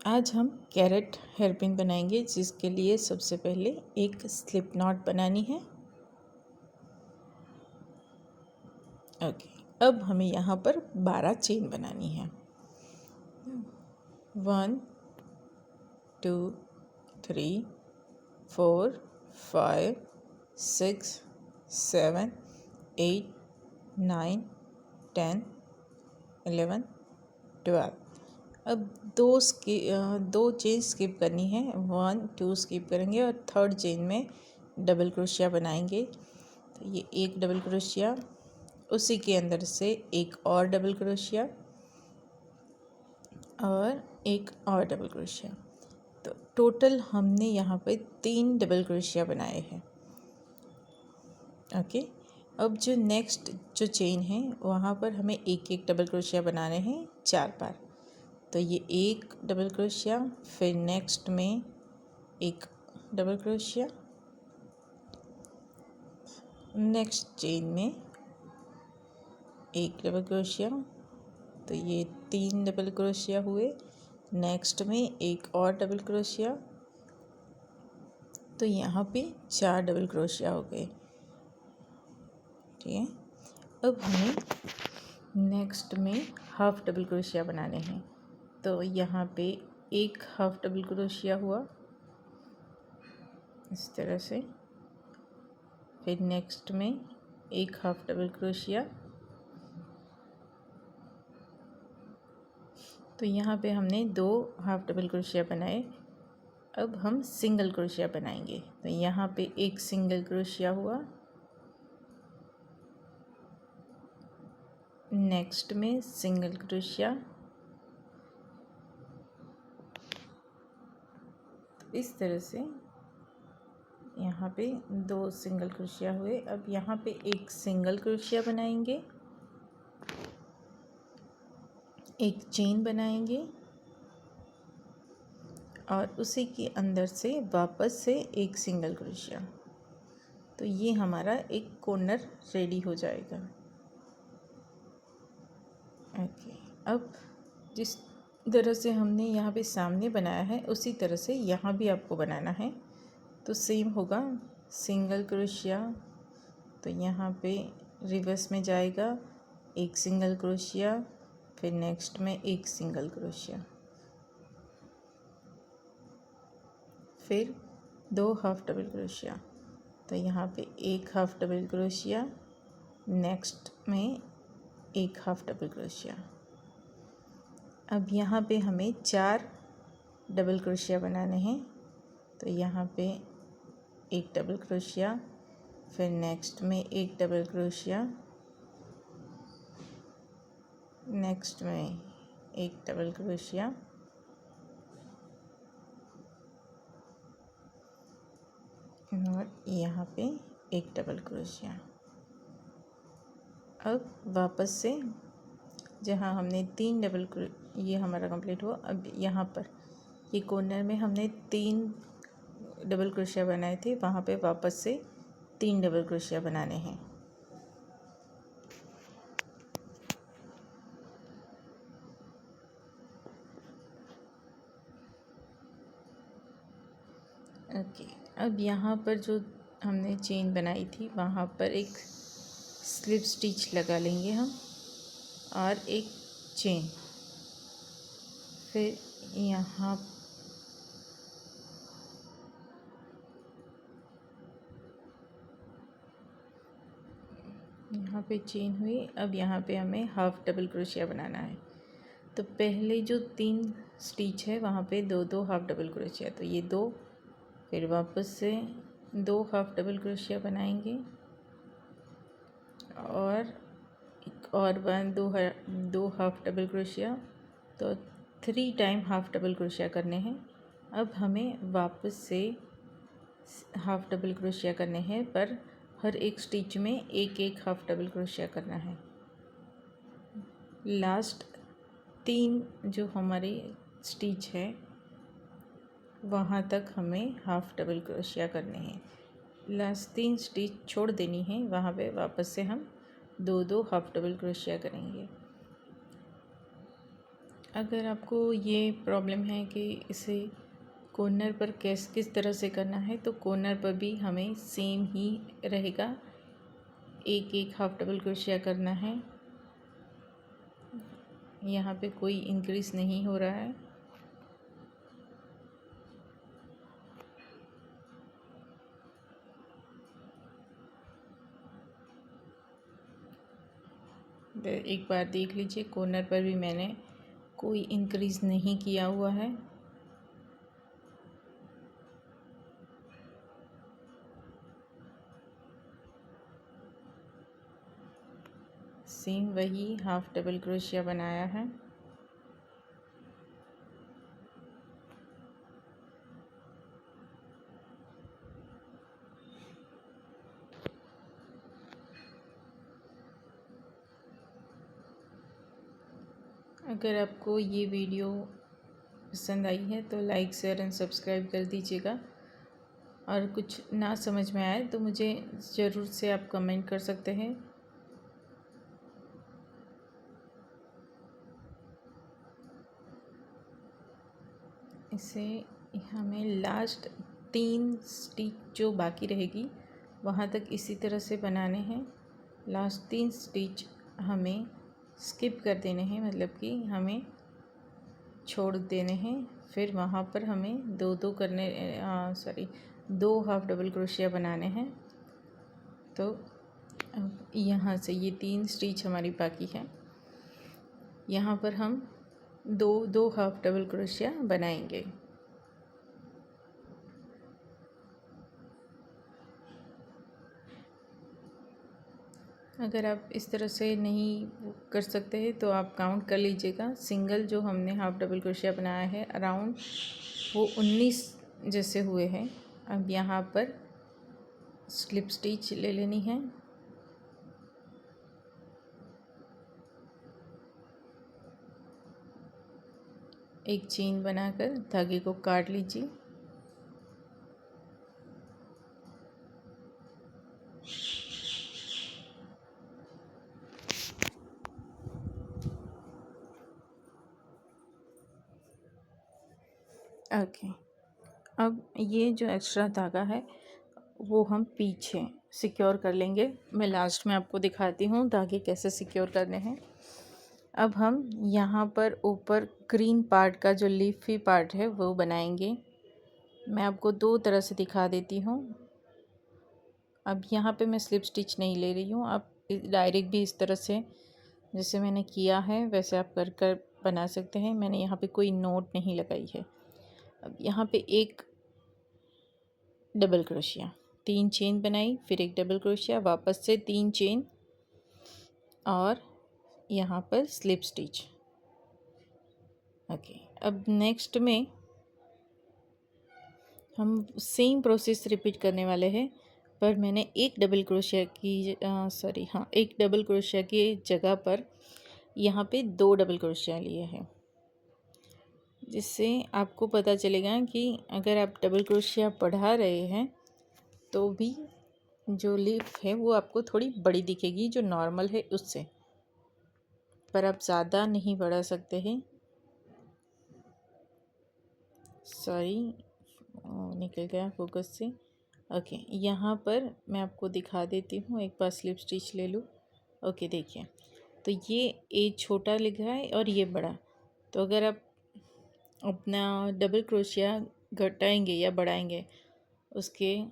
आज हम carat hairpin बनाएंगे, जिसके लिए सबसे पहले एक स्लिप नॉट बनानी है। ओके, अब हमें यहाँ पर 12 चेन बनानी है। 1 2 3 4 5 6 7 8 9 10 11 12। अब दो चेन स्किप करनी है। 1 2 स्किप करेंगे और थर्ड चेन में डबल क्रोशिया बनाएंगे। तो ये एक डबल क्रोशिया, उसी के अंदर से एक और डबल क्रोशिया और एक और डबल क्रोशिया। तो टोटल हमने यहाँ पे 3 डबल क्रोशिया बनाए हैं। ओके, अब जो नेक्स्ट जो चेन है वहाँ पर हमें एक एक डबल क्रोशिया बनाने हैं 4 बार। तो ये एक डबल क्रोशिया, फिर नेक्स्ट में एक डबल क्रोशिया, नेक्स्ट चेन में एक डबल क्रोशिया। तो ये 3 डबल क्रोशिया हुए। नेक्स्ट में एक और डबल क्रोशिया, तो यहाँ पे 4 डबल क्रोशिया हो गए। ठीक है, अब हमें नेक्स्ट में हाफ डबल क्रोशिया बनाने हैं। तो यहाँ पे एक हाफ डबल क्रोशिया हुआ इस तरह से, फिर नेक्स्ट में एक हाफ डबल क्रोशिया। तो यहाँ पे हमने 2 हाफ डबल क्रोशिया बनाए। अब हम सिंगल क्रोशिया बनाएंगे। तो यहाँ पे एक सिंगल क्रोशिया हुआ, नेक्स्ट में सिंगल क्रोशिया। तो इस तरह से यहाँ पे 2 सिंगल क्रोशिया हुए। अब यहाँ पे एक सिंगल क्रोशिया बनाएंगे, एक चेन बनाएंगे और उसी के अंदर से वापस से एक सिंगल क्रोशिया। तो ये हमारा एक कॉर्नर रेडी हो जाएगा। ओके, अब जिस तरह से हमने यहाँ पे सामने बनाया है उसी तरह से यहाँ भी आपको बनाना है। तो सेम होगा, सिंगल क्रोशिया। तो यहाँ पे रिवर्स में जाएगा, एक सिंगल क्रोशिया, फिर नेक्स्ट में एक सिंगल क्रोशिया, फिर 2 हाफ डबल क्रोशिया। तो यहाँ पे एक हाफ डबल क्रोशिया, नेक्स्ट में एक हाफ डबल क्रोशिया। अब यहाँ पे हमें 4 डबल क्रोशिया बनाने हैं। तो यहाँ पे एक डबल क्रोशिया, फिर नेक्स्ट में एक डबल क्रोशिया, नेक्स्ट में एक डबल क्रोशिया, और यहाँ पे एक डबल क्रोशिया। अब वापस से जहाँ हमने 3 ये हमारा कंप्लीट हुआ। अब यहाँ पर ये कॉर्नर में हमने 3 डबल क्रोशिया बनाए थे, वहाँ पे वापस से 3 डबल क्रोशिया बनाने हैं। ओके, अब यहाँ पर जो हमने चेन बनाई थी वहाँ पर एक स्लिप स्टिच लगा लेंगे हम और एक चेन। फिर यहाँ पे चेन हुई। अब यहाँ पे हमें हाफ डबल क्रोशिया बनाना है। तो पहले जो 3 स्टिच है वहाँ पे 2 हाफ डबल क्रोशिया। तो ये 2, फिर वापस से 2 हाफ डबल क्रोशिया बनाएंगे और एक और 2 हाफ डबल क्रोशिया। तो 3 टाइम हाफ डबल क्रोशिया करने हैं। अब हमें वापस से हाफ डबल क्रोशिया करने हैं, पर हर एक स्टिच में एक एक हाफ डबल क्रोशिया करना है। लास्ट 3 जो हमारी स्टिच है वहाँ तक हमें हाफ डबल क्रोशिया करने हैं। लास्ट 3 स्टिच छोड़ देनी है, वहाँ पे वापस से हम 2 हाफ डबल क्रोशिया करेंगे। अगर आपको ये प्रॉब्लम है कि इसे कॉर्नर पर किस तरह से करना है, तो कॉर्नर पर भी हमें सेम ही रहेगा, एक एक हाफ डबल क्रोशिया करना है। यहाँ पे कोई इंक्रीज नहीं हो रहा है। एक बार देख लीजिए, कॉर्नर पर भी मैंने कोई इंक्रीज नहीं किया हुआ है। सेम वही हाफ डबल क्रोशिया बनाया है। अगर आपको ये वीडियो पसंद आई है तो लाइक शेयर एंड सब्सक्राइब कर दीजिएगा, और कुछ ना समझ में आए तो मुझे ज़रूर से आप कमेंट कर सकते हैं। इसे हमें लास्ट 3 स्टिच जो बाकी रहेगी वहाँ तक इसी तरह से बनाने हैं। लास्ट 3 स्टिच हमें स्किप कर देने हैं, मतलब कि हमें छोड़ देने हैं। फिर वहाँ पर हमें दो हाफ डबल क्रोशिया बनाने हैं। तो अब यहाँ से ये 3 स्टिच हमारी बाकी है, यहाँ पर हम दो हाफ डबल क्रोशिया बनाएंगे। अगर आप इस तरह से नहीं कर सकते हैं तो आप काउंट कर लीजिएगा। सिंगल जो हमने हाफ डबल क्रोशिया बनाया है अराउंड वो 19 जैसे हुए हैं। अब यहाँ पर स्लिप स्टिच ले लेनी है। एक चेन बनाकर धागे को काट लीजिए। ओके, अब ये जो एक्स्ट्रा धागा है वो हम पीछे सिक्योर कर लेंगे। मैं लास्ट में आपको दिखाती हूँ धागे कैसे सिक्योर करने हैं। अब हम यहाँ पर ऊपर ग्रीन पार्ट का जो लीफी पार्ट है वो बनाएंगे। मैं आपको 2 तरह से दिखा देती हूँ। अब यहाँ पे मैं स्लिप स्टिच नहीं ले रही हूँ, आप डायरेक्ट भी इस तरह से जैसे मैंने किया है वैसे आप कर कर बना सकते हैं। मैंने यहाँ पे कोई नोट नहीं लगाई है। अब यहाँ पे एक डबल क्रोशिया, 3 चेन बनाई, फिर एक डबल क्रोशिया, वापस से 3 चेन और यहाँ पर स्लिप स्टिच। ओके, अब नेक्स्ट में हम सेम प्रोसेस रिपीट करने वाले हैं, पर मैंने एक डबल क्रोशिया की जगह पर यहाँ पे 2 डबल क्रोशिया लिए हैं, जिससे आपको पता चलेगा कि अगर आप डबल क्रोशिया बढ़ा रहे हैं तो भी जो लीफ है वो आपको थोड़ी बड़ी दिखेगी जो नॉर्मल है उससे, पर आप ज़्यादा नहीं बढ़ा सकते हैं। निकल गया फोकस से। ओके, यहाँ पर मैं आपको दिखा देती हूँ, एक बार स्लिप स्टिच ले लूँ। ओके, देखिए तो ये ए छोटा लिखा है और ये बड़ा, तो अगर आप अपना डबल क्रोशिया घटाएंगे या बढ़ाएंगे उसके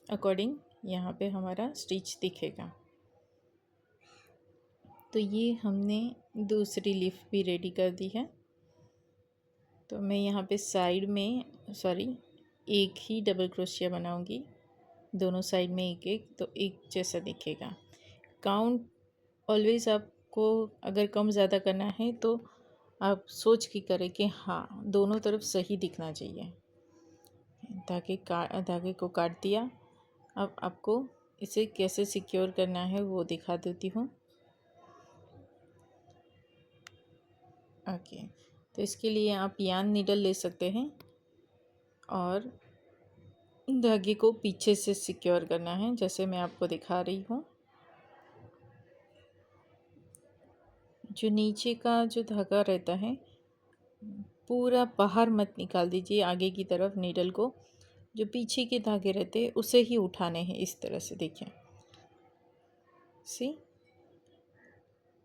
अकॉर्डिंग यहाँ पे हमारा स्टिच दिखेगा। तो ये हमने दूसरी लीफ भी रेडी कर दी है। तो मैं यहाँ पे साइड में एक ही डबल क्रोशिया बनाऊंगी, दोनों साइड में एक एक, तो एक जैसा दिखेगा। काउंट ऑलवेज़ आपको अगर कम ज़्यादा करना है तो आप सोच के करें कि हाँ दोनों तरफ सही दिखना चाहिए। धागे को काट दिया। अब आपको इसे कैसे सिक्योर करना है वो दिखा देती हूँ। ओके, तो इसके लिए आप यार्न नीडल ले सकते हैं और धागे को पीछे से सिक्योर करना है, जैसे मैं आपको दिखा रही हूँ। जो नीचे का जो धागा रहता है पूरा बाहर मत निकाल दीजिए आगे की तरफ नीडल को, जो पीछे के धागे रहते हैं उसे ही उठाने हैं इस तरह से। देखिए सी,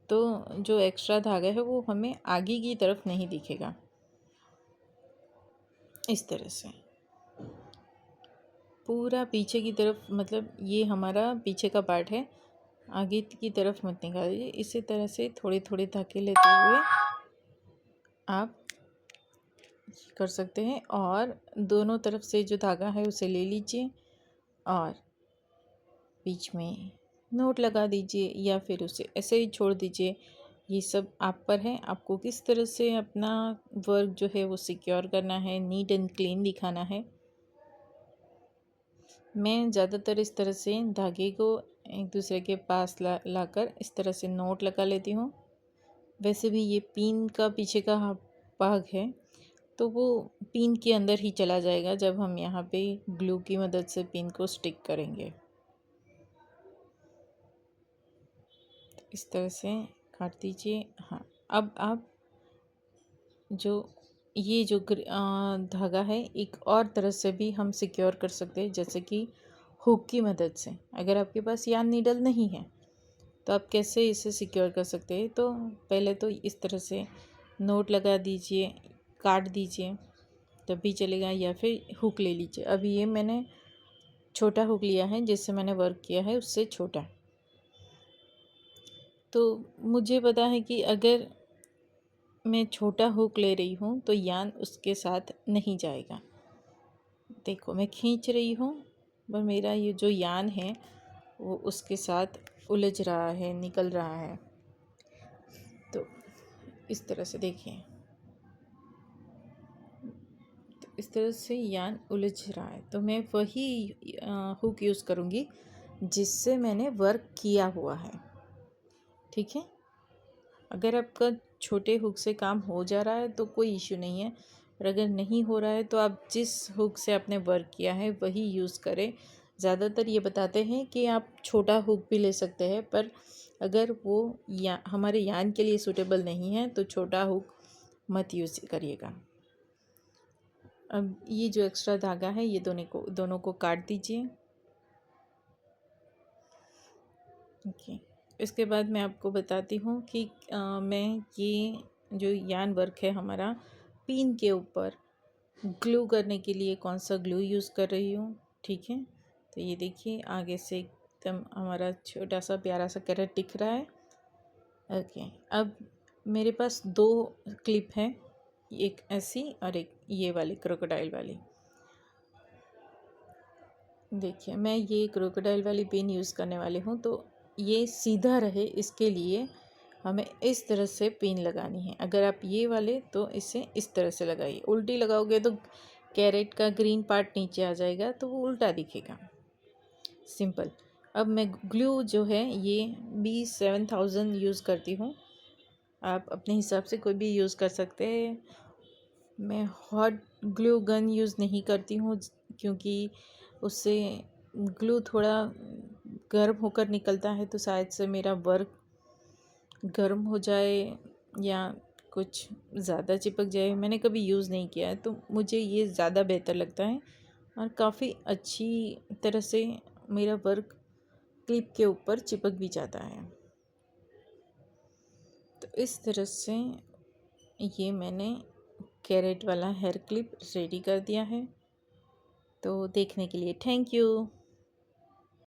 तो जो एक्स्ट्रा धागा है वो हमें आगे की तरफ नहीं दिखेगा, इस तरह से पूरा पीछे की तरफ, मतलब ये हमारा पीछे का पार्ट है, आगे की तरफ मत निकालिए। इसी तरह से थोड़े थोड़े धागे लेते हुए आप कर सकते हैं, और दोनों तरफ से जो धागा है उसे ले लीजिए और बीच में नोट लगा दीजिए, या फिर उसे ऐसे ही छोड़ दीजिए। ये सब आप पर है, आपको किस तरह से अपना वर्क जो है वो सिक्योर करना है, नीट एंड क्लीन दिखाना है। मैं ज़्यादातर इस तरह से धागे को एक दूसरे के पास लाकर इस तरह से नोट लगा लेती हूँ। वैसे भी ये पिन का पीछे का भाग है, तो वो पिन के अंदर ही चला जाएगा जब हम यहाँ पे ग्लू की मदद से पिन को स्टिक करेंगे। तो इस तरह से काट दीजिए। हाँ, अब आप ये जो धागा है एक और तरह से भी हम सिक्योर कर सकते हैं, जैसे कि हुक की मदद से। अगर आपके पास यार्न नीडल नहीं है तो आप कैसे इसे सिक्योर कर सकते हैं। तो पहले तो इस तरह से नोट लगा दीजिए, काट दीजिए, तब भी चलेगा, या फिर हुक ले लीजिए। अभी ये मैंने छोटा हुक लिया है, जिससे मैंने वर्क किया है उससे छोटा। तो मुझे पता है कि अगर मैं छोटा हुक ले रही हूँ तो यान उसके साथ नहीं जाएगा। देखो मैं खींच रही हूँ, पर मेरा ये जो यान है वो उसके साथ उलझ रहा है, निकल रहा है। तो इस तरह से देखिए, तो इस तरह से यान उलझ रहा है, तो मैं वही हुक यूज़ करूँगी जिससे मैंने वर्क किया हुआ है। ठीक है, अगर आपका छोटे हुक से काम हो जा रहा है तो कोई इश्यू नहीं है, और अगर नहीं हो रहा है तो आप जिस हुक से आपने वर्क किया है वही यूज़ करें। ज़्यादातर ये बताते हैं कि आप छोटा हुक भी ले सकते हैं, पर अगर वो हमारे यान के लिए सूटेबल नहीं है तो छोटा हुक मत यूज़ करिएगा। अब ये जो एक्स्ट्रा धागा है ये दोनों को काट दीजिए। ओके, इसके बाद मैं आपको बताती हूँ कि मैं ये जो यान वर्क है हमारा पिन के ऊपर ग्लू करने के लिए कौन सा ग्लू यूज़ कर रही हूँ। ठीक है, तो ये देखिए आगे से एकदम हमारा छोटा सा प्यारा सा कैरेट दिख रहा है। ओके, अब मेरे पास दो क्लिप हैं, एक ऐसी और एक ये वाली क्रोकोडाइल वाली। देखिए मैं ये क्रोकोडाइल वाली पिन यूज़ करने वाली हूँ, तो ये सीधा रहे इसके लिए हमें इस तरह से पिन लगानी है। अगर आप ये वाले तो इसे इस तरह से लगाइए, उल्टी लगाओगे तो कैरेट का ग्रीन पार्ट नीचे आ जाएगा तो वो उल्टा दिखेगा। सिंपल। अब मैं ग्लू जो है ये B7000 यूज़ करती हूँ, आप अपने हिसाब से कोई भी यूज़ कर सकते हैं। मैं हॉट ग्लू गन यूज़ नहीं करती हूँ, क्योंकि उससे ग्लू थोड़ा गर्म होकर निकलता है, तो शायद से मेरा वर्क गर्म हो जाए या कुछ ज़्यादा चिपक जाए। मैंने कभी यूज़ नहीं किया है, तो मुझे ये ज़्यादा बेहतर लगता है और काफ़ी अच्छी तरह से मेरा वर्क क्लिप के ऊपर चिपक भी जाता है। तो इस तरह से ये मैंने कैरेट वाला हेयर क्लिप रेडी कर दिया है। तो देखने के लिए थैंक यू।